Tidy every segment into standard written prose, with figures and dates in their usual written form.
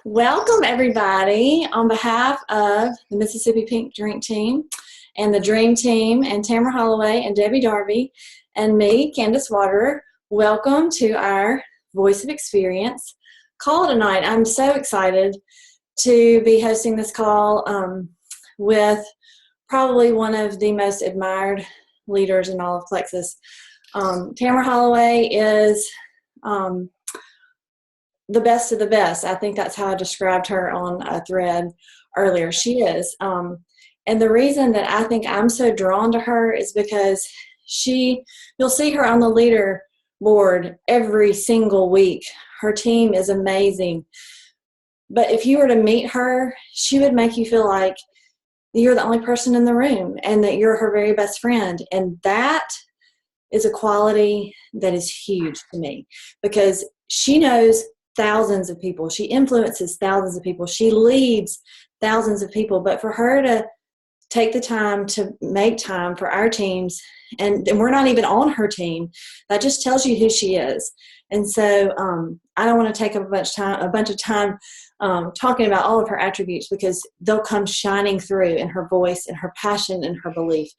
Welcome, everybody, on behalf of the Mississippi Pink Drink Team and the Dream Team and Tamara Holloway and Debbie Darby and me, Candace Water. Welcome to our Voice of Experience call tonight. I'm so excited to be hosting this call with probably one of the most admired leaders in all of Plexus. Tamara Holloway is the best of the best. I think that's how I described her on a thread earlier. She is. And the reason that I think I'm so drawn to her is because you'll see her on the leaderboard every single week. Her team is amazing. But if you were to meet her, she would make you feel like you're the only person in the room and that you're her very best friend. And that is a quality that is huge to me because she knows thousands of people. She influences thousands of people. She leads thousands of people. But for her to take the time to make time for our teams, and we're not even on her team, that just tells you who she is. And so I don't want to take up a bunch of time talking about all of her attributes because they'll come shining through in her voice and her passion and her belief.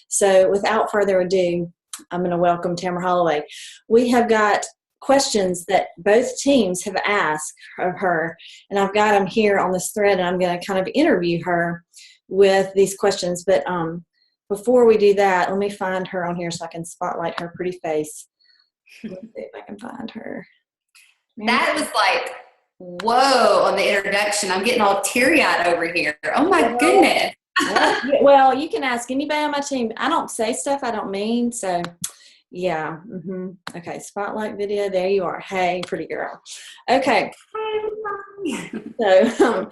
So without further ado, I'm going to welcome Tamara Holloway. We have got questions that both teams have asked of her, and I've got them here on this thread, and I'm going to kind of interview her with these questions. But before we do that, let me find her on here so I can spotlight her pretty face. Let's see if I can find her. That was like, whoa, on the introduction. I'm getting all teary-eyed over here. Oh, my goodness. Well, you can ask anybody on my team. I don't say stuff I don't mean, so yeah. Okay, spotlight video. There you are. Hey, pretty girl. Okay. So,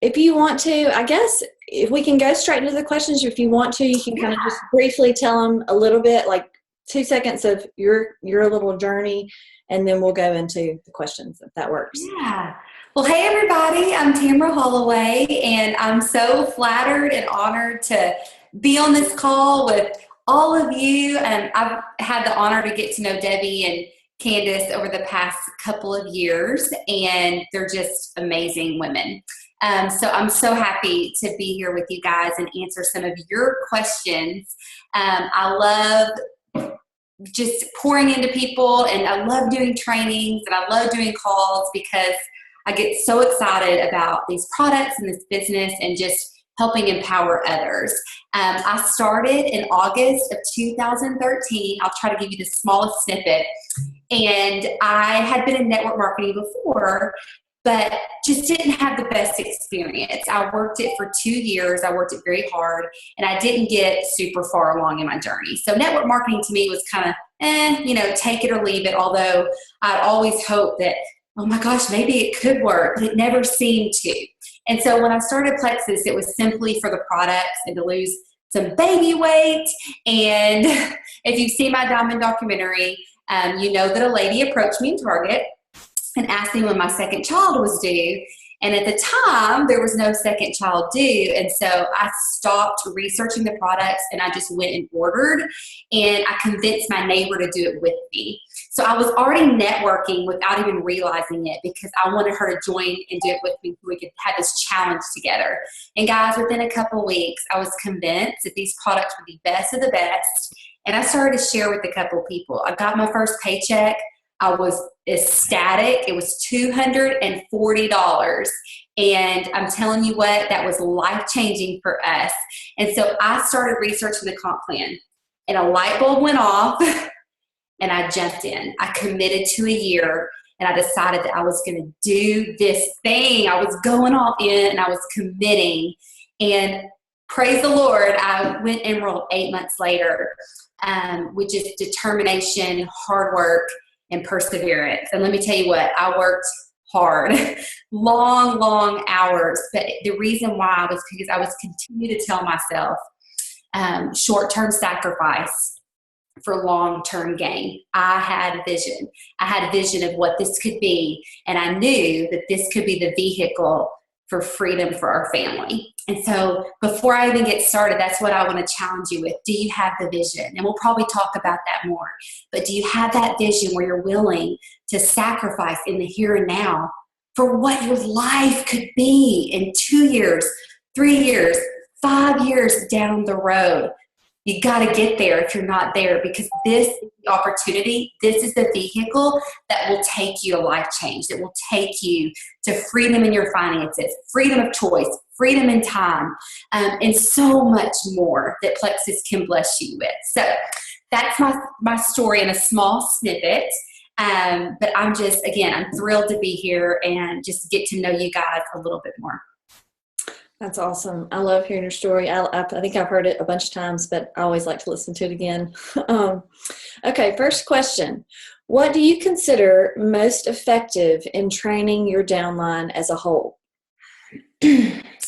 if you want to, I guess if we can go straight into the questions, if you want to, you can kind of just briefly tell them a little bit, like 2 seconds of your little journey, and then we'll go into the questions if that works. Yeah. Well, hey, everybody. I'm Tamara Holloway, and I'm so flattered and honored to be on this call with all of you. And I've had the honor to get to know Debbie and Candace over the past couple of years, and they're just amazing women. So I'm so happy to be here with you guys and answer some of your questions. I love just pouring into people, and I love doing trainings, and I love doing calls because I get so excited about these products and this business and just helping empower others. I started in August of 2013. I'll try to give you the smallest snippet. And I had been in network marketing before, but just didn't have the best experience. I worked it for 2 years. I worked it very hard, and I didn't get super far along in my journey. So network marketing to me was kind of, take it or leave it, although I'd always hoped that, oh my gosh, maybe it could work, but it never seemed to. And so when I started Plexus, it was simply for the products and to lose some baby weight. And if you've seen my Diamond documentary, you know that a lady approached me in Target and asked me when my second child was due. And at the time, there was no second child due. And so I stopped researching the products and I just went and ordered. And I convinced my neighbor to do it with me. So I was already networking without even realizing it because I wanted her to join and do it with me so we could have this challenge together. And guys, within a couple of weeks, I was convinced that these products were the best of the best. And I started to share with a couple of people. I got my first paycheck. I was ecstatic. It was $240. And I'm telling you what, that was life-changing for us. And so I started researching the comp plan. And a light bulb went off. And I jumped in. I committed to a year, and I decided that I was going to do this thing. I was going all in, and I was committing. And praise the Lord, I went and enrolled 8 months later, with just determination, hard work, and perseverance. And let me tell you what, I worked hard, long hours. But the reason why was because I was continuing to tell myself, short-term sacrifice for long-term gain. I had a vision. I had a vision of what this could be, and I knew that this could be the vehicle for freedom for our family. And so before I even get started, that's what I want to challenge you with. Do you have the vision? And we'll probably talk about that more. But do you have that vision where you're willing to sacrifice in the here and now for what your life could be in 2 years, 3 years, 5 years down the road. You got to get there if you're not there, because this is the opportunity. This is the vehicle that will take you a life change, that will take you to freedom in your finances, freedom of choice, freedom in time, and so much more that Plexus can bless you with. So that's my story in a small snippet. But I'm thrilled to be here and just get to know you guys a little bit more. That's awesome. I love hearing your story. I think I've heard it a bunch of times, but I always like to listen to it again. Okay, first question. What do you consider most effective in training your downline as a whole?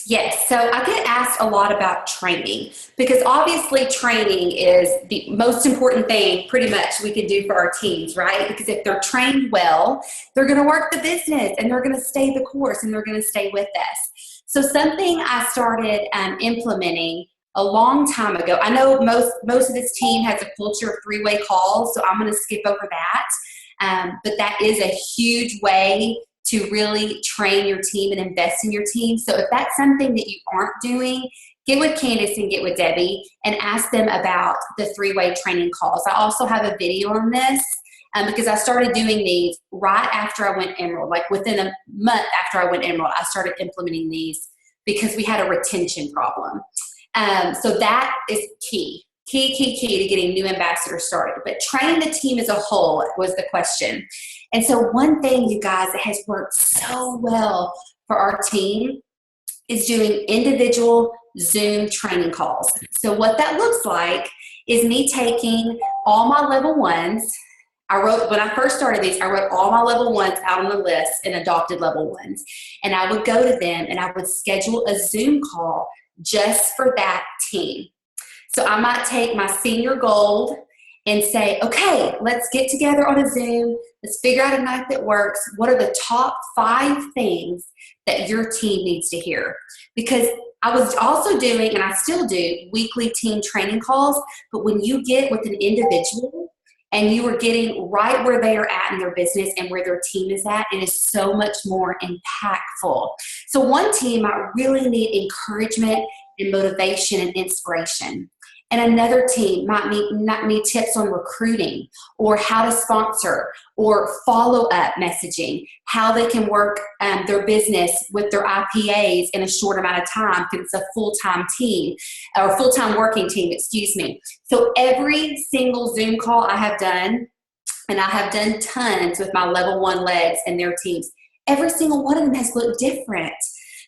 Yes, so I get asked a lot about training, because obviously training is the most important thing pretty much we can do for our teams, right? Because if they're trained well, they're going to work the business and they're going to stay the course and they're going to stay with us. So something I started implementing a long time ago. I know most of this team has a culture of 3-way calls, so I'm going to skip over that. But that is a huge way to really train your team and invest in your team. So if that's something that you aren't doing, get with Candace and get with Debbie and ask them about the 3-way training calls. I also have a video on this because I started doing these right after I went Emerald. Like within a month after I went Emerald, I started implementing these because we had a retention problem. So that is key to getting new ambassadors started. But train the team as a whole was the question. And so one thing, you guys, that has worked so well for our team is doing individual Zoom training calls. So what that looks like is me taking all my level ones. When I first started these, I wrote all my level ones out on the list and adopted level ones. And I would go to them and I would schedule a Zoom call just for that team. So I might take my senior gold and say, okay, let's get together on a Zoom. Let's figure out a night that works. What are the top 5 things that your team needs to hear? Because I was also doing, and I still do, weekly team training calls. But when you get with an individual and you are getting right where they are at in their business and where their team is at, it is so much more impactful. So one team might really need encouragement and motivation and inspiration. And another team might need tips on recruiting or how to sponsor or follow-up messaging, how they can work their business with their IPAs in a short amount of time because it's a full-time team or full-time working team, excuse me. So every single Zoom call I have done, and I have done tons with my level 1 legs and their teams, every single one of them has looked different.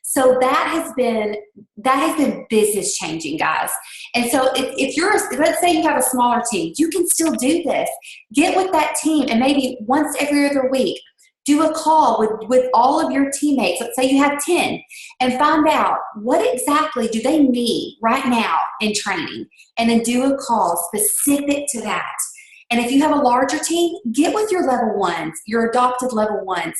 So that has been business changing, guys. And so let's say you have a smaller team, you can still do this. Get with that team and maybe once every other week, do a call with all of your teammates. Let's say you have 10 and find out what exactly do they need right now in training, and then do a call specific to that. And if you have a larger team, get with your level 1s, your adopted level 1s,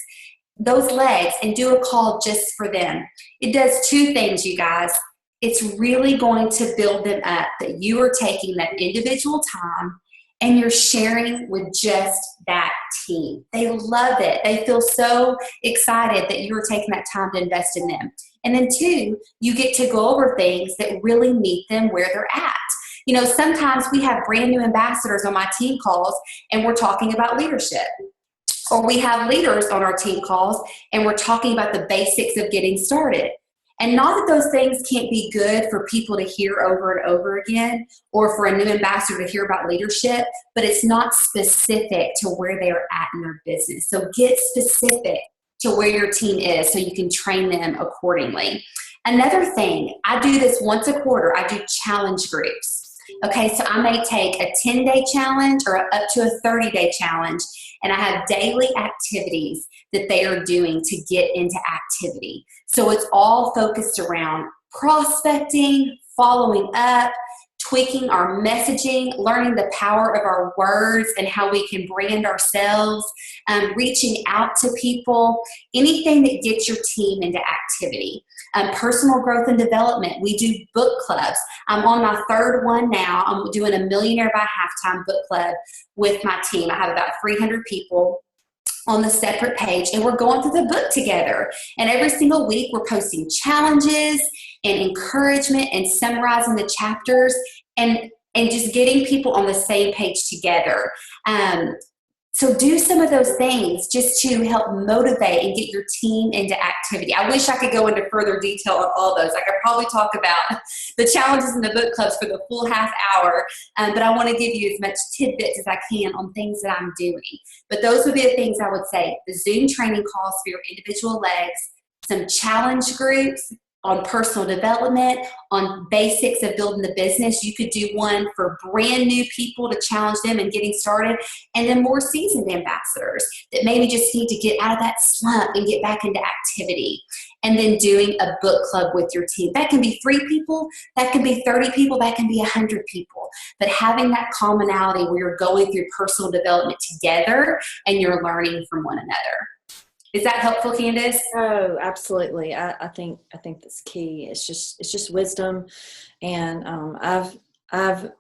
those legs, and do a call just for them. It does 2 things, you guys. It's really going to build them up that you are taking that individual time and you're sharing with just that team. They love it. They feel so excited that you're taking that time to invest in them. And then 2, you get to go over things that really meet them where they're at. You know, sometimes we have brand new ambassadors on my team calls and we're talking about leadership. Or we have leaders on our team calls and we're talking about the basics of getting started. And not that those things can't be good for people to hear over and over again, or for a new ambassador to hear about leadership, but it's not specific to where they are at in their business. So get specific to where your team is so you can train them accordingly. Another thing, I do this once a quarter. I do challenge groups. Okay, so I may take a 10-day challenge or up to a 30-day challenge, and I have daily activities that they are doing to get into activity. So it's all focused around prospecting, following up, tweaking our messaging, learning the power of our words and how we can brand ourselves, reaching out to people, anything that gets your team into activity. Personal growth and development. We do book clubs. I'm on my 3rd one now. I'm doing a Millionaire by Halftime book club with my team. I have about 300 people. on the separate page, and we're going through the book together. And every single week we're posting challenges and encouragement and summarizing the chapters and just getting people on the same page together. So do some of those things just to help motivate and get your team into activity. I wish I could go into further detail on all those. I could probably talk about the challenges in the book clubs for the full half hour, but I want to give you as much tidbits as I can on things that I'm doing. But those would be the things I would say: the Zoom training calls for your individual legs, some challenge groups on personal development, on basics of building the business. You could do one for brand new people to challenge them and getting started, and then more seasoned ambassadors that maybe just need to get out of that slump and get back into activity. And then doing a book club with your team. That can be 3 people, that can be 30 people, that can be 100 people. But having that commonality where you're going through personal development together and you're learning from one another. Is that helpful, Candace? Oh, absolutely. I think that's key. It's just wisdom, and I've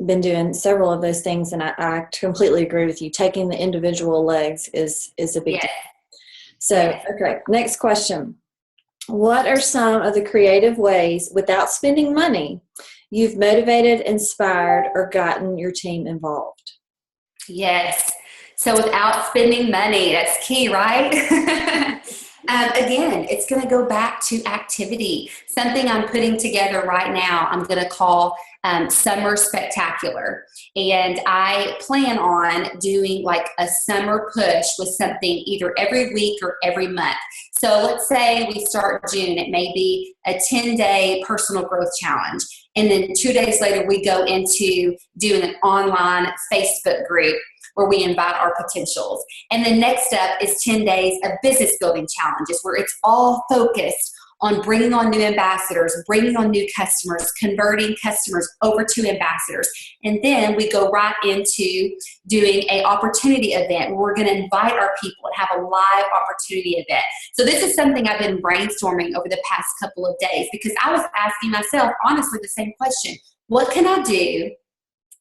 been doing several of those things, and I completely agree with you. Taking the individual legs is a big deal. So, okay, next question. What are some of the creative ways, without spending money, you've motivated, inspired, or gotten your team involved? Yes. So without spending money, that's key, right? Again, it's going to go back to activity. Something I'm putting together right now, I'm going to call Summer Spectacular. And I plan on doing like a summer push with something either every week or every month. So let's say we start June, it may be a 10-day personal growth challenge. And then 2 days later, we go into doing an online Facebook group where we invite our potentials. And the next step is 10 days of business building challenges where it's all focused on bringing on new ambassadors, bringing on new customers, converting customers over to ambassadors. And then we go right into doing an opportunity event where we're going to invite our people and have a live opportunity event. So this is something I've been brainstorming over the past couple of days because I was asking myself, honestly, the same question. What can I do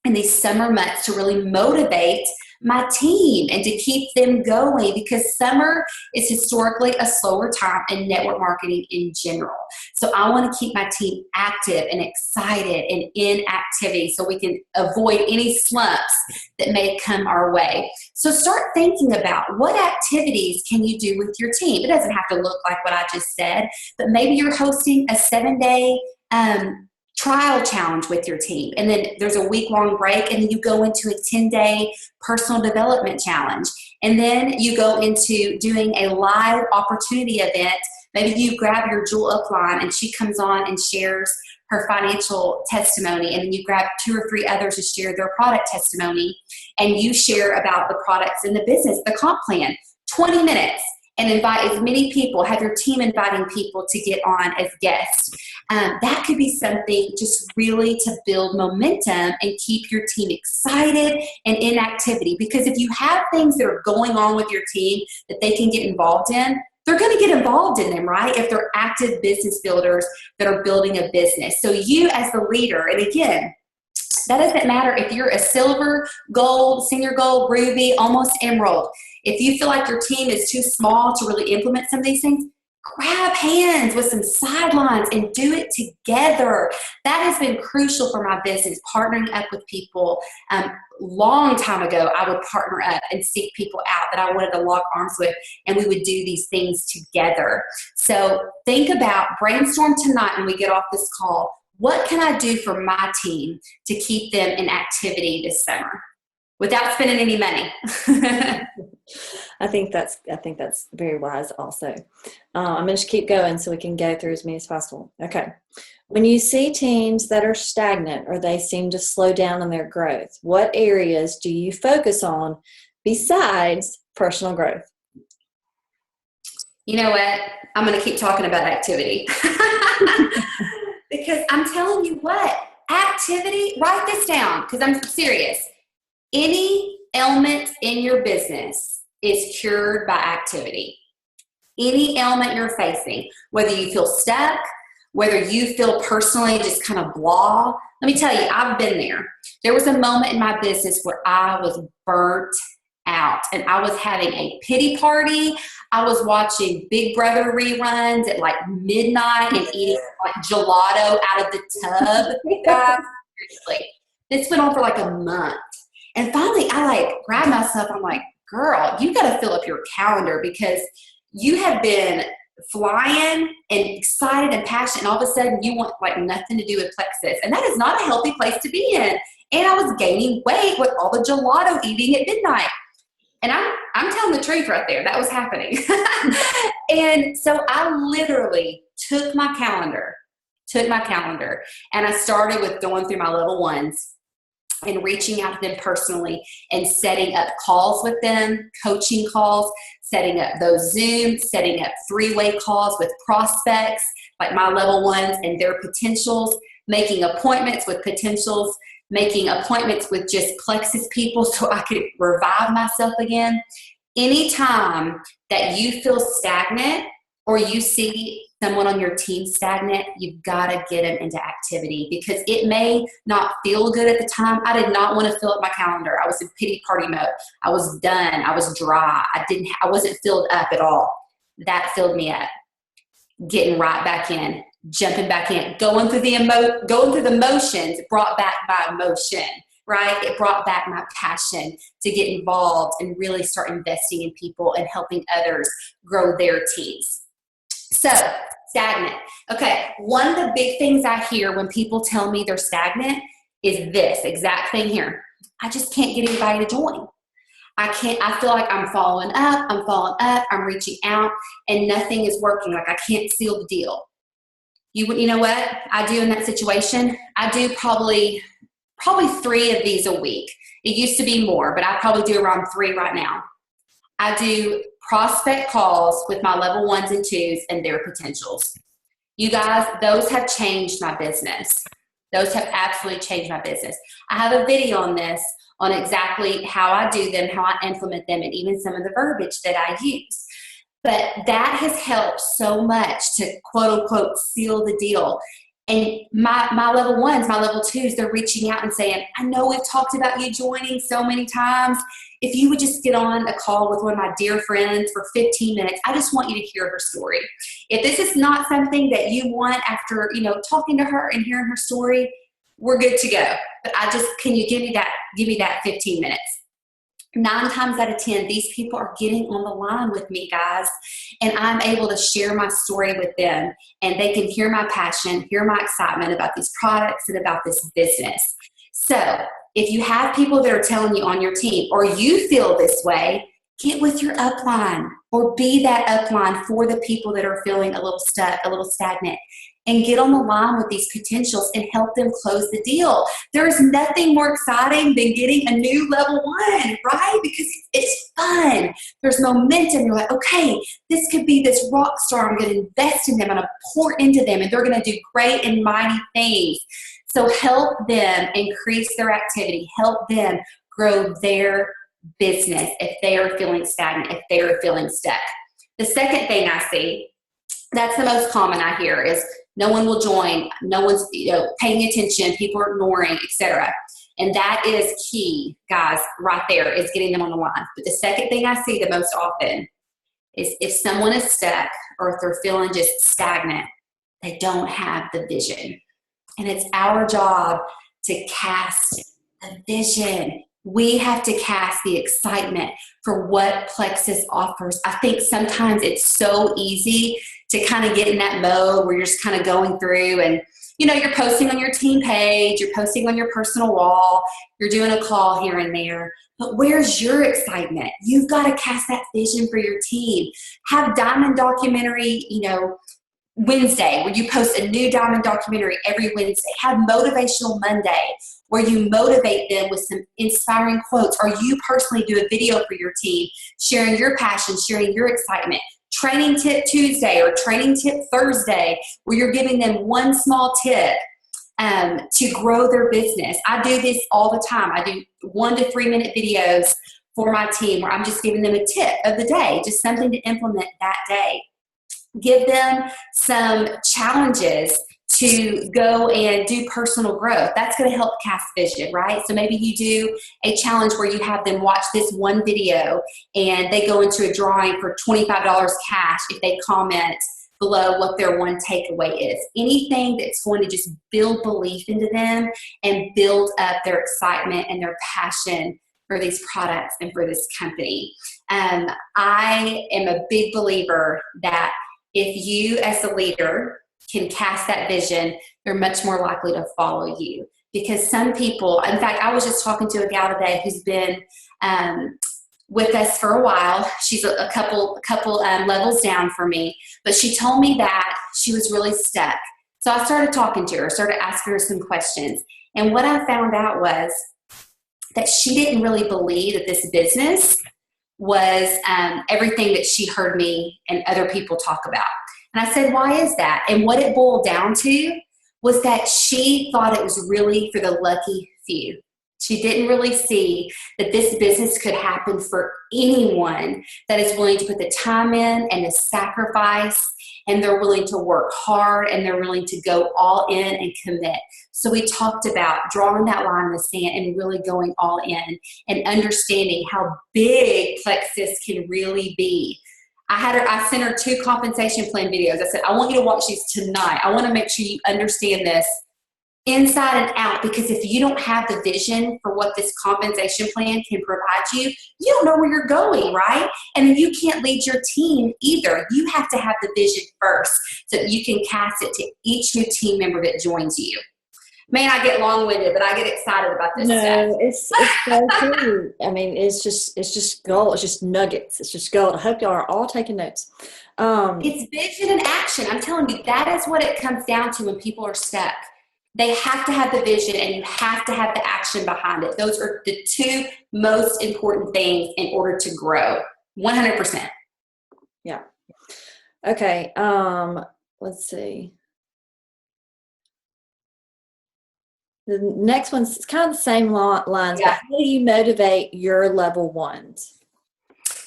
in these summer months to really motivate my team and to keep them going, because summer is historically a slower time in network marketing in general. So I want to keep my team active and excited and in activity so we can avoid any slumps that may come our way. So start thinking about what activities can you do with your team. It doesn't have to look like what I just said, but maybe you're hosting a 7-day trial challenge with your team, and then there's a week-long break, and then you go into a 10-day personal development challenge, and then you go into doing a live opportunity event. Maybe you grab your Jewel upline and she comes on and shares her financial testimony, and then you grab 2 or 3 others to share their product testimony, and you share about the products in the business, the comp plan, 20 minutes. And invite as many people, have your team inviting people to get on as guests. That could be something just really to build momentum and keep your team excited and in activity. Because if you have things that are going on with your team that they can get involved in, they're going to get involved in them, right? If they're active business builders that are building a business. So you as the leader, and again, that doesn't matter if you're a silver, gold, senior gold, ruby, almost emerald. If you feel like your team is too small to really implement some of these things, grab hands with some sidelines and do it together. That has been crucial for my business, partnering up with people. Long time ago, I would partner up and seek people out that I wanted to lock arms with, and we would do these things together. So think about, brainstorm tonight when we get off this call. What can I do for my team to keep them in activity this summer without spending any money? I think that's very wise also. I'm going to keep going so we can go through as many as possible. Okay. When you see teams that are stagnant or they seem to slow down in their growth, what areas do you focus on besides personal growth? You know what? I'm going to keep talking about activity. Because I'm telling you what, activity, write this down because I'm serious. Any ailment in your business is cured by activity. Any ailment you're facing, whether you feel stuck, whether you feel personally just kind of blah, let me tell you, I've been there. There was a moment in my business where I was burnt out. And I was having a pity party. I was watching Big Brother reruns at like midnight and eating like gelato out of the tub. Guys, seriously. This went on for like a month. And finally, I like grabbed myself. I'm like, girl, you got to fill up your calendar because you have been flying and excited and passionate, and all of a sudden you want like nothing to do with plexus, and that is not a healthy place to be in. And I was gaining weight with all the gelato eating at midnight, and I'm telling the truth right there. That was happening. And so I literally took my calendar, and I started with going through my level ones and reaching out to them personally and setting up calls with them, coaching calls, setting up those Zooms, setting up 3-way calls with prospects, like my level ones and their potentials, making appointments with potentials, making appointments with just plexus people so I could revive myself again. Anytime that you feel stagnant or you see someone on your team stagnant, you've got to get them into activity because it may not feel good at the time. I did not want to fill up my calendar. I was in pity party mode. I was done. I was dry. I wasn't filled up at all. That filled me up. Getting right back in, jumping back in, going through the motions brought back my emotion, right? It brought back my passion to get involved and really start investing in people and helping others grow their teams. So, stagnant. Okay, one of the big things I hear when people tell me they're stagnant is this exact thing here. I just can't get anybody to join. I feel like I'm following up, I'm reaching out, and nothing is working. Like I can't seal the deal. You know what I do in that situation? I do probably 3 of these a week. It used to be more, but I probably do around 3 right now. I do prospect calls with my level 1s and 2s and their potentials. You guys, those have changed my business. Those have absolutely changed my business. I have a video on this, on exactly how I do them, how I implement them, and even some of the verbiage that I use. But that has helped so much to quote unquote seal the deal. And my level 1s, my level 2s, they're reaching out and saying, I know we've talked about you joining so many times. If you would just get on a call with one of my dear friends for 15 minutes, I just want you to hear her story. If this is not something that you want after, talking to her and hearing her story, we're good to go. But can you give me that 15 minutes? 9 times out of 10, these people are getting on the line with me, guys, and I'm able to share my story with them, and they can hear my passion, hear my excitement about these products and about this business. So if you have people that are telling you on your team, or you feel this way, get with your upline or be that upline for the people that are feeling a little stuck, a little stagnant, and get on the line with these potentials and help them close the deal. There's nothing more exciting than getting a new level 1, right? Because it's fun. There's momentum. You're like, okay, this could be this rock star. I'm going to invest in them. I'm going to pour into them, and they're going to do great and mighty things. So help them increase their activity. Help them grow their business if they are feeling stagnant, if they are feeling stuck. The second thing I see, that's the most common I hear, is no one will join, no one's paying attention, people are ignoring, etc. And that is key, guys, right there, is getting them on the line. But the second thing I see the most often is if someone is stuck or if they're feeling just stagnant, they don't have the vision. And it's our job to cast the vision. We have to cast the excitement for what Plexus offers. I think sometimes it's so easy to kind of get in that mode where you're just kind of going through and, you're posting on your team page, you're posting on your personal wall, you're doing a call here and there. But where's your excitement? You've got to cast that vision for your team. Have Diamond Documentary, Wednesday, where you post a new Diamond documentary every Wednesday. Have Motivational Monday, where you motivate them with some inspiring quotes, or you personally do a video for your team, sharing your passion, sharing your excitement. Training Tip Tuesday or Training Tip Thursday, where you're giving them one small tip to grow their business. I do this all the time. I do 1 to 3 minute videos for my team where I'm just giving them a tip of the day, just something to implement that day. Give them some challenges to go and do personal growth. That's going to help cast vision, right? So maybe you do a challenge where you have them watch this one video and they go into a drawing for $25 cash if they comment below what their one takeaway is. Anything that's going to just build belief into them and build up their excitement and their passion for these products and for this company. I am a big believer that if you as a leader can cast that vision, they're much more likely to follow you. Because some people, in fact, I was just talking to a gal today who's been with us for a while. She's a couple levels down from me, but she told me that she was really stuck. So I started talking to her, started asking her some questions. And what I found out was that she didn't really believe that this business was everything that she heard me and other people talk about. And I said, why is that? And what it boiled down to was that she thought it was really for the lucky few. She didn't really see that this business could happen for anyone that is willing to put the time in and the sacrifice, and they're willing to work hard, and they're willing to go all in and commit. So we talked about drawing that line in the sand and really going all in and understanding how big Plexus can really be. I sent her 2 compensation plan videos. I said, I want you to watch these tonight. I want to make sure you understand this inside and out, because if you don't have the vision for what this compensation plan can provide you, you don't know where you're going, right? And you can't lead your team either. You have to have the vision first so that you can cast it to each new team member that joins you. Man, I get long-winded, but I get excited about this stuff. No, it's so true. I mean, it's just gold. It's just nuggets. It's just gold. I hope y'all are all taking notes. It's vision and action. I'm telling you, that is what it comes down to when people are stuck. They have to have the vision and you have to have the action behind it. Those are the 2 most important things in order to grow. 100%. Yeah. Okay. Let's see. The next one's kind of the same lines, Yeah. but how do you motivate your level ones?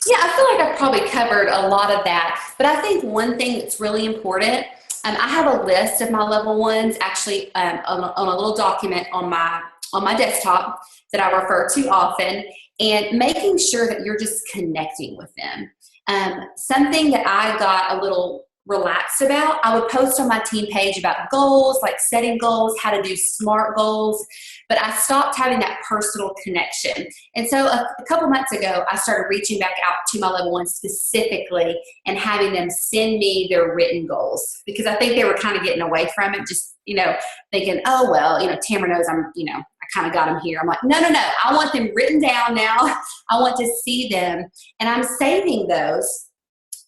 Yeah, I feel like I've probably covered a lot of that. But I think one thing that's really important, I have a list of my level ones actually on a little document on my desktop that I refer to often, and making sure that you're just connecting with them. Something that I got a little relaxed about, I would post on my team page about goals, like setting goals, how to do SMART goals, but I stopped having that personal connection. And so a couple months ago, I started reaching back out to my level ones specifically and having them send me their written goals, because I think they were kind of getting away from it, just, thinking, oh, well, Tamara knows I kind of got them here. I'm like, no. I want them written down now. I want to see them, and I'm saving those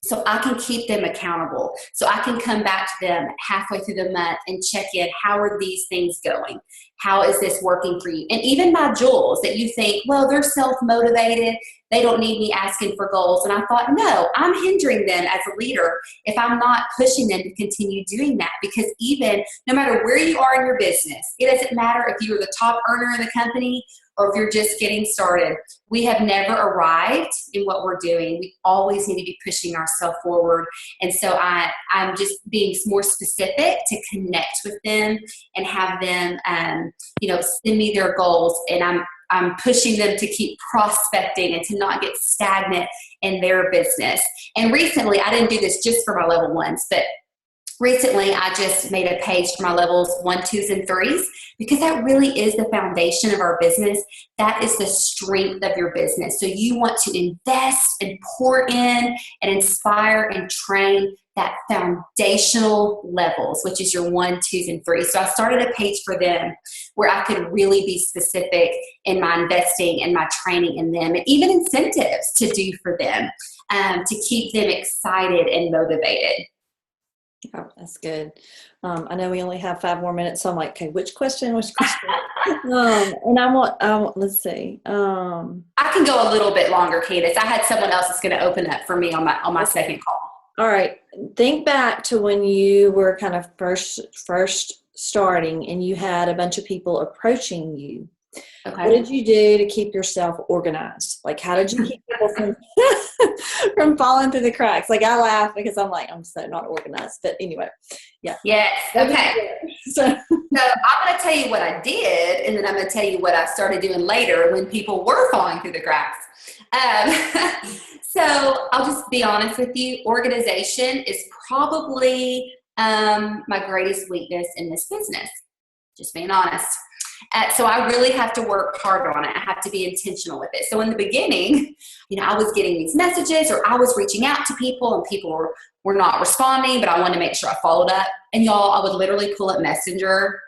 so I can keep them accountable, so I can come back to them halfway through the month and check in. How are these things going? How is this working for you? And even my jewels that you think, well, they're self-motivated, they don't need me asking for goals. And I thought, no, I'm hindering them as a leader if I'm not pushing them to continue doing that. Because even no matter where you are in your business, it doesn't matter if you're the top earner in the company or if you're just getting started. We have never arrived in what we're doing. We always need to be pushing ourselves forward. And so I'm just being more specific to connect with them and have them, send me their goals. And I'm pushing them to keep prospecting and to not get stagnant in their business. And recently, I didn't do this just for my level ones, but recently, I just made a page for my levels 1, 2s, and 3s, because that really is the foundation of our business. That is the strength of your business. So you want to invest and pour in and inspire and train that foundational levels, which is your 1, 2s, and 3s. So I started a page for them where I could really be specific in my investing and my training in them, and even incentives to do for them to keep them excited and motivated. Oh, that's good. I know we only have 5 more minutes, so I'm like, okay, which question? And I want, let's see. I can go a little bit longer, Candace. I had someone else that's going to open up for me on my second call. All right. Think back to when you were kind of first starting and you had a bunch of people approaching you. What Okay. did you do to keep yourself organized? Like, how did you keep people from from falling through the cracks? Like, I laugh because I'm like, I'm so not organized. But anyway, yeah. Yes. What did Okay. you do? So, So I'm going to tell you what I did, and then I'm going to tell you what I started doing later when people were falling through the cracks. So I'll just be honest with you. Organization is probably my greatest weakness in this business. Just being honest. So I really have to work hard on it. I have to be intentional with it. So in the beginning, I was getting these messages, or I was reaching out to people, and people were not responding, but I wanted to make sure I followed up. And y'all, I would literally pull up Messenger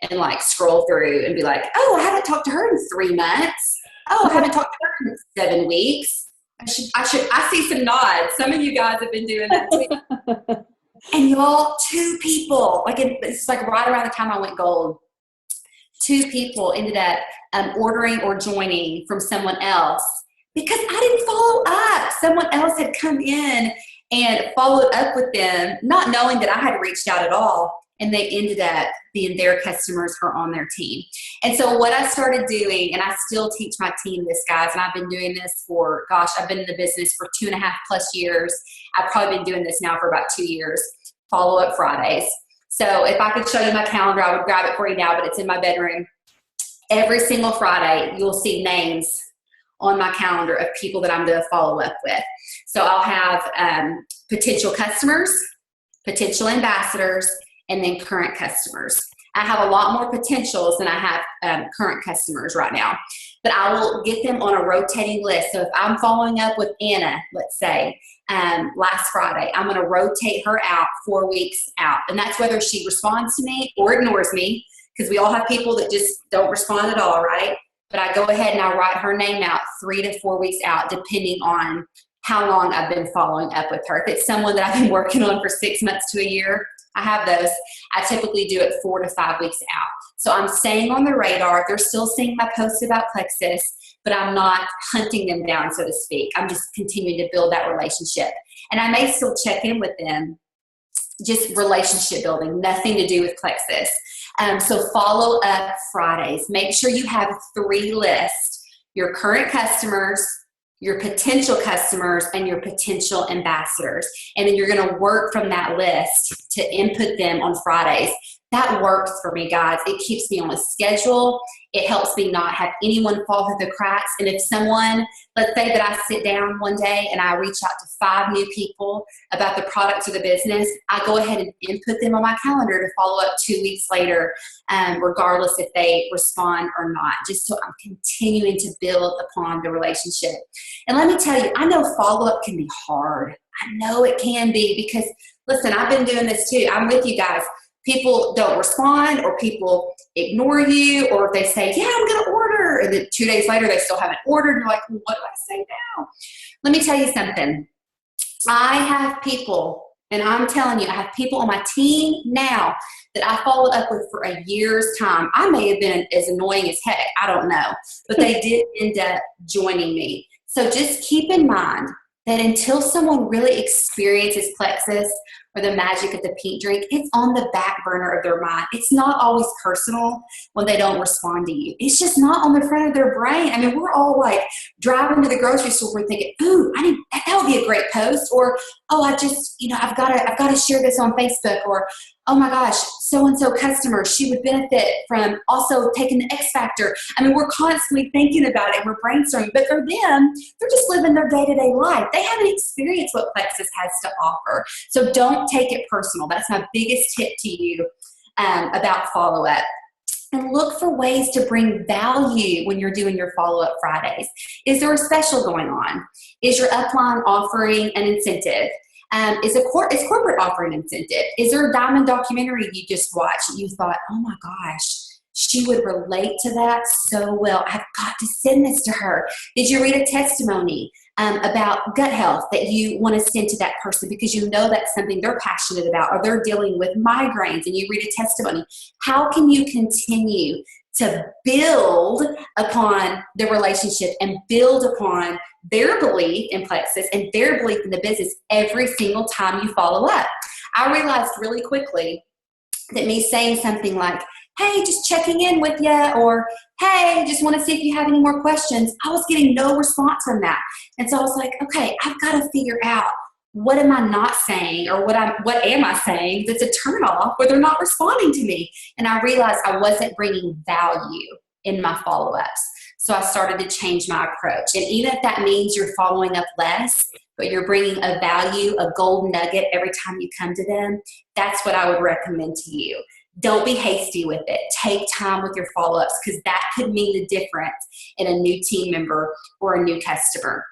and like scroll through and be like, oh, I haven't talked to her in 3 months. Oh, I haven't talked to her in 7 weeks. I see some nods. Some of you guys have been doing that too. And y'all, 2 people, it's like right around the time I went gold, 2 people ended up ordering or joining from someone else because I didn't follow up. Someone else had come in and followed up with them, not knowing that I had reached out at all. And they ended up being their customers or on their team. And so what I started doing, and I still teach my team this, guys, and I've been doing this for, I've been in the business for 2.5+ years. I've probably been doing this now for about 2 years, follow-up Fridays. So if I could show you my calendar, I would grab it for you now, but it's in my bedroom. Every single Friday, you'll see names on my calendar of people that I'm going to follow up with. So I'll have potential customers, potential ambassadors, and then current customers. I have a lot more potentials than I have current customers right now, but I will get them on a rotating list. So if I'm following up with Anna, let's say, last Friday, I'm going to rotate her out 4 weeks out. And that's whether she responds to me or ignores me, because we all have people that just don't respond at all, right? But I go ahead and I write her name out 3 to 4 weeks out, depending on how long I've been following up with her. If it's someone that I've been working on for 6 months to a year, I have those. I typically do it 4 to 5 weeks out. So I'm staying on the radar. They're still seeing my posts about Plexus, but I'm not hunting them down, so to speak. I'm just continuing to build that relationship. And I may still check in with them, just relationship building, nothing to do with Plexus. So follow up Fridays. Make sure you have 3 lists: your current customers, your potential customers, and your potential ambassadors. And then you're going to work from that list to input them on Fridays. That works for me, guys. It keeps me on a schedule. It helps me not have anyone fall through the cracks. And if someone, let's say that I sit down one day and I reach out to 5 new people about the product or the business, I go ahead and input them on my calendar to follow up 2 weeks later, regardless if they respond or not, just so I'm continuing to build upon the relationship. And let me tell you, I know follow-up can be hard. I know it can be because, listen, I've been doing this too. I'm with you guys. People don't respond, or people ignore you, or if they say, yeah, I'm going to order, and then 2 days later they still haven't ordered, and you're like, well, what do I say now? Let me tell you something. I have people, and I'm telling you, I have people on my team now that I followed up with for a year's time. I may have been as annoying as heck, I don't know, but they did end up joining me. So just keep in mind that until someone really experiences Plexus or the magic of the pink drink, it's on the back burner of their mind. It's not always personal when they don't respond to you. It's just not on the front of their brain. I mean, we're all like driving to the grocery store, we're thinking, ooh, that would be a great post. Or, oh, I've got to share this on Facebook. Or, oh my gosh, so-and-so customer, she would benefit from also taking the X Factor. I mean, we're constantly thinking about it and we're brainstorming, but for them, they're just living their day-to-day life. They haven't experienced what Plexus has to offer. So don't take it personal. That's my biggest tip to you about follow-up. And look for ways to bring value when you're doing your follow-up Fridays. Is there a special going on? Is your upline offering an incentive? Is corporate offering incentive? Is there a diamond documentary you just watched that you thought, oh my gosh, she would relate to that so well. I've got to send this to her. Did you read a testimony about gut health that you want to send to that person because you know that's something they're passionate about, or they're dealing with migraines and you read a testimony? How can you continue to build upon the relationship and build upon their belief in Plexus and their belief in the business every single time you follow up? I realized really quickly that me saying something like, hey, just checking in with you, or hey, just want to see if you have any more questions. I was getting no response from that. And so I was like, okay, I've got to figure out, what am I not saying, or what am I saying that's a turn off where they're not responding to me? And I realized I wasn't bringing value in my follow-ups. So I started to change my approach. And even if that means you're following up less, but you're bringing a value, a gold nugget every time you come to them, that's what I would recommend to you. Don't be hasty with it. Take time with your follow-ups, because that could mean the difference in a new team member or a new customer.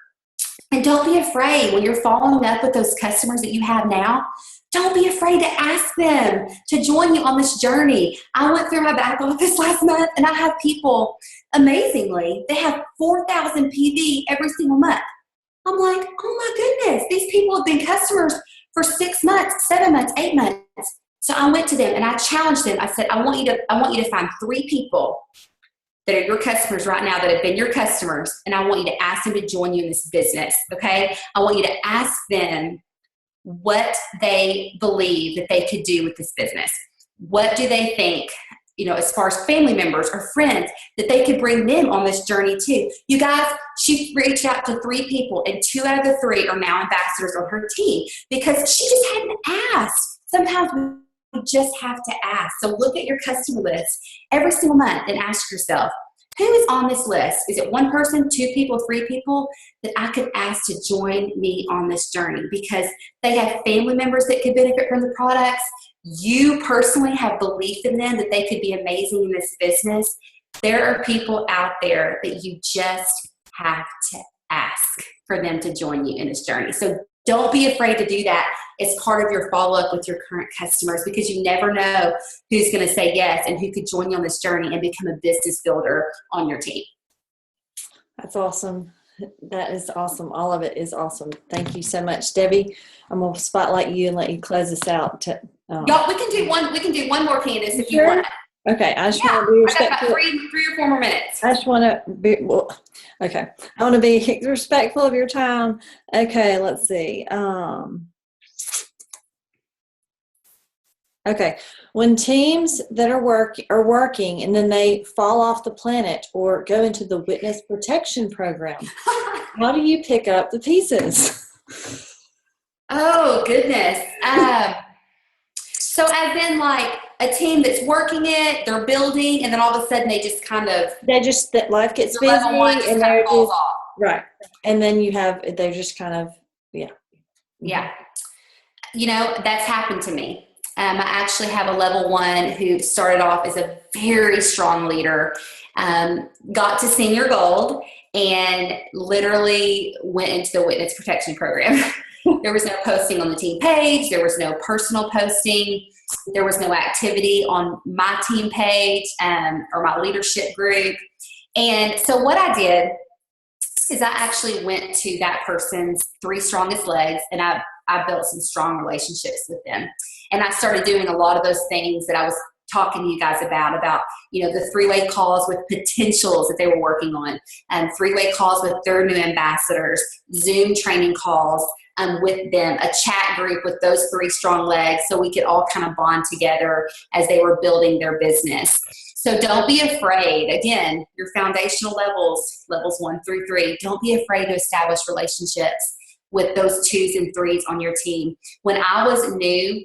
And don't be afraid when you're following up with those customers that you have now. Don't be afraid to ask them to join you on this journey. I went through my back office last month, and I have people, amazingly, they have 4,000 PV every single month. I'm like, oh my goodness, these people have been customers for 6 months, 7 months, 8 months. So I went to them and I challenged them. I said, I want you to find 3 people that are your customers right now, that have been your customers, and I want you to ask them to join you in this business, okay? I want you to ask them what they believe that they could do with this business. What do they think, as far as family members or friends, that they could bring them on this journey too? You guys, she reached out to 3 people, and 2 out of the 3 are now ambassadors on her team because she just hadn't asked. Sometimes we just have to ask. So look at your customer list every single month and ask yourself, who is on this list? Is it 1 person, 2 people, 3 people that I could ask to join me on this journey? Because they have family members that could benefit from the products. You personally have belief in them that they could be amazing in this business. There are people out there that you just have to ask for them to join you in this journey. So don't be afraid to do that as part of your follow-up with your current customers, because you never know who's going to say yes and who could join you on this journey and become a business builder on your team. That's awesome. That is awesome. All of it is awesome. Thank you so much, Debbie. I'm going to spotlight you and let you close us out. Y'all, we can do one more, Candace, if you want. Okay, I just want to be respectful. I got about 3 or 4 more minutes. I just want to be, okay. I want to be respectful of your time. Okay, let's see. Okay, when teams that are working and then they fall off the planet or go into the witness protection program, how do you pick up the pieces? Oh, goodness. So as in like a team that's working it, they're building, and then all of a sudden that life gets busy level 1 just and kind of falls off. Right. And then they're just kind of, yeah. Yeah. That's happened to me. I actually have a level 1 who started off as a very strong leader, got to senior gold, and literally went into the witness protection program. There was no posting on the team page. There was no personal posting. There was no activity on my team page or my leadership group. And so what I did is I actually went to that person's 3 strongest legs, and I built some strong relationships with them. And I started doing a lot of those things that I was talking to you guys about, the 3-way calls with potentials that they were working on, and 3-way calls with their new ambassadors, Zoom training calls with them, a chat group with those 3 strong legs, so we could all kind of bond together as they were building their business. So don't be afraid. Again, your foundational levels 1 through 3, don't be afraid to establish relationships with those 2s and 3s on your team. When I was new,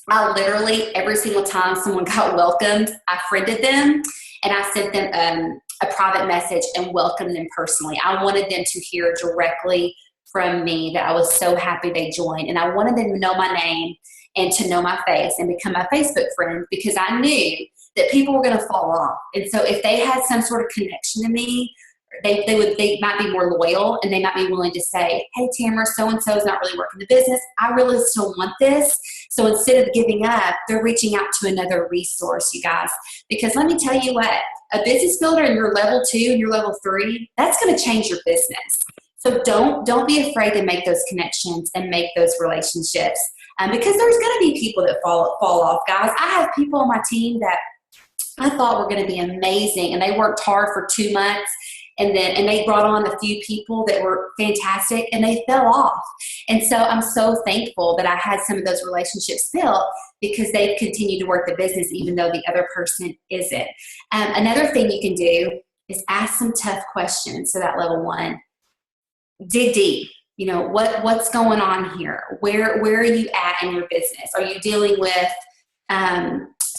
I literally, every single time someone got welcomed, I friended them and I sent them a private message and welcomed them personally. I wanted them to hear directly from me that I was so happy they joined, and I wanted them to know my name and to know my face and become my Facebook friend, because I knew that people were going to fall off. And so if they had some sort of connection to me, they might be more loyal, and they might be willing to say, hey, Tamara, so-and-so is not really working the business. I really still want this. So instead of giving up, they're reaching out to another resource, you guys. Because let me tell you what, a business builder in your level 2 and your level 3, that's going to change your business. So don't be afraid to make those connections and make those relationships, because there's going to be people that fall off, guys. I have people on my team that I thought were going to be amazing, and they worked hard for 2 months, and they brought on a few people that were fantastic, and they fell off. And so I'm so thankful that I had some of those relationships built, because they've continued to work the business even though the other person isn't. Another thing you can do is ask some tough questions. So that level 1, dig deep. You know, what's going on here? Where are you at in your business? Are you dealing with,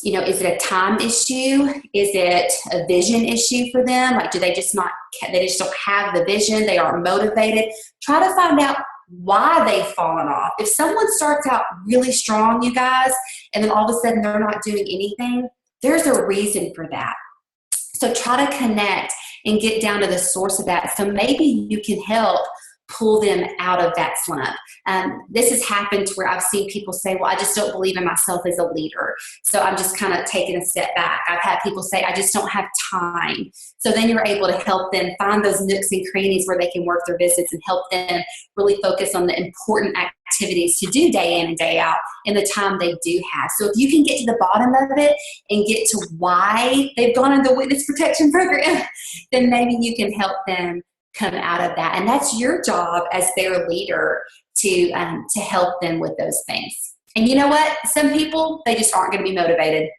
you know, is it a time issue? Is it a vision issue for them? Like, do they just don't have the vision? They aren't motivated. Try to find out why they've fallen off. If someone starts out really strong, you guys, and then all of a sudden they're not doing anything, there's a reason for that. So try to connect and get down to the source of that. So maybe you can help pull them out of that slump. This has happened to where I've seen people say, well, I just don't believe in myself as a leader, so I'm just kind of taking a step back. I've had people say, I just don't have time. So then you're able to help them find those nooks and crannies where they can work their business and help them really focus on the important activities to do day in and day out in the time they do have. So if you can get to the bottom of it and get to why they've gone into the witness protection program, then maybe you can help them come out of that. And that's your job as their leader to help them with those things. And you know what? Some people, they just aren't going to be motivated.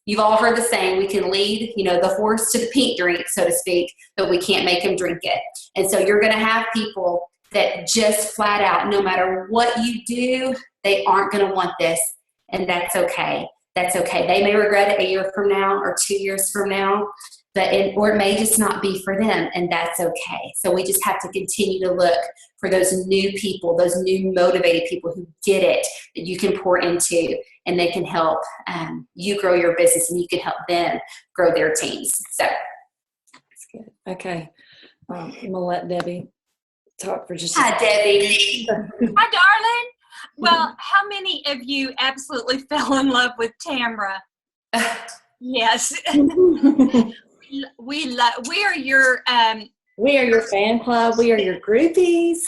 You've all heard the saying, we can lead, you know, the horse to the pink drink, so to speak, but we can't make him drink it. And so you're going to have people that just flat out, no matter what you do, they aren't going to want this. And that's okay. That's okay. They may regret it a year from now or 2 years from now, or it may just not be for them, and that's okay. So we just have to continue to look for those new people, those new motivated people who get it, that you can pour into, and they can help you grow your business, and you can help them grow their teams. So that's good. Okay. I'm going to let Debbie talk for just Hi, Debbie. Hi, darling. Well, how many of you absolutely fell in love with Tamara? Yes. We are your fan club. We are your groupies.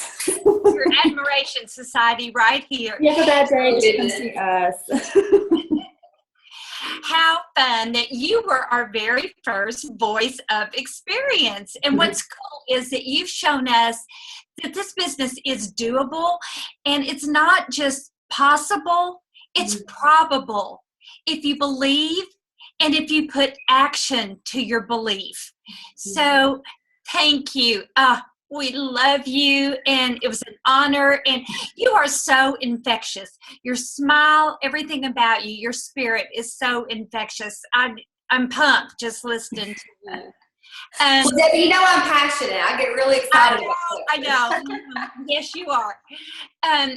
your admiration society right here. You have a bad day, just come see us. How fun that you were our very first voice of experience. And what's cool is that you've shown us that this business is doable, and it's not just possible, it's probable if you believe and if you put action to your belief. So thank you. We love you, and it was an honor, and you are so infectious. Your smile, everything about you, your spirit is so infectious. I'm pumped just listening to you. Well, Debbie, you know I'm passionate. I get really excited about it. I know. Yes, you are.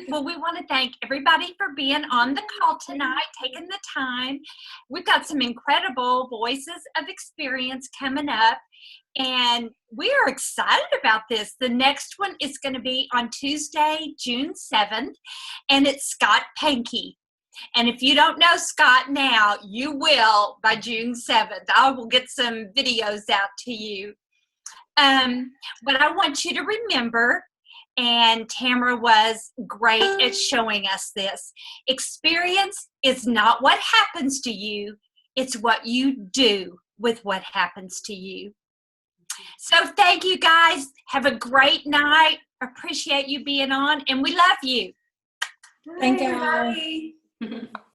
Well, we want to thank everybody for being on the call tonight, taking the time. We've got some incredible voices of experience coming up, and we are excited about this. The next one is going to be on Tuesday, June 7th, and it's Scott Pankey. And if you don't know Scott now, you will by June 7th. I will get some videos out to you. But I want you to remember, and Tamara was great at showing us this, experience is not what happens to you, it's what you do with what happens to you. So thank you, guys. Have a great night. Appreciate you being on, and we love you. Thank you.